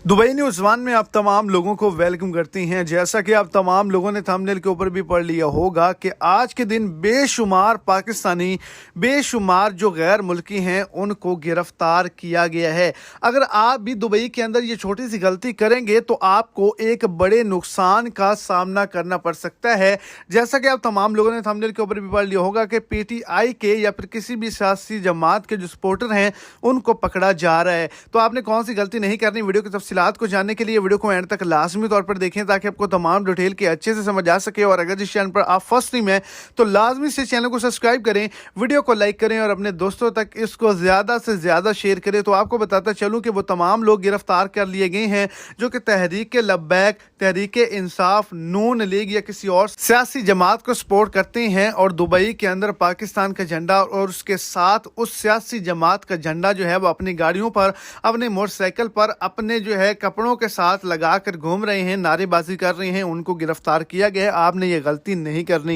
Dubai news one में आप तमाम लोगों को वेलकम करती हैं। जैसा कि आप तमाम लोगों ने थंबनेल के ऊपर भी पढ़ लिया होगा कि आज के दिन बेशुमार पाकिस्तानी, बेशुमार जो गैर मुल्की हैं उनको गिरफ्तार किया गया है। अगर आप भी दुबई के अंदर ये छोटी सी गलती करेंगे तो आपको एक बड़े नुकसान का सामना करना पड़ सकता है। जैसा कि आप तमाम लोगों ने थंबनेल के ऊपर भी पढ़ लिया होगा कि PTI के या फिर किसी भी सियासी जमात के जो सपोर्टर हैं उनको पकड़ा जा रहा है। तो आपने कौन सी गलती नहीं करनी, वीडियो की तफसीलात को जानने के लिए वीडियो को एंड तक लाजमी तौर पर देखें ताकि आपको तमाम डिटेल के अच्छे से समझ आ सके। और अगर इस चैनल पर आप फर्स्ट टाइम हैं तो लाजमी से चैनल को सब्सक्राइब करें, वीडियो को लाइक करें और अपने दोस्तों तक इसको ज़्यादा से ज़्यादा शेयर करें। तो आपको बताता चलूँ कि वो तमाम लोग गिरफ्तार कर लिए गए हैं जो कि तहरीक लब्बैक, तहरीक इंसाफ, नून लीग या किसी और सियासी जमात को सपोर्ट करते हैं और दुबई के अंदर पाकिस्तान का झंडा और उसके साथ उस सियासी जमात का झंडा जो है वो अपनी गाड़ियों पर, अपने मोटरसाइकिल पर, अपने जो है कपड़ों के साथ लगा कर घूम रहे हैं, नारेबाजी कर रहे हैं। उनको गिरफ्तार किया गया है। आपने ये गलती नहीं करनी।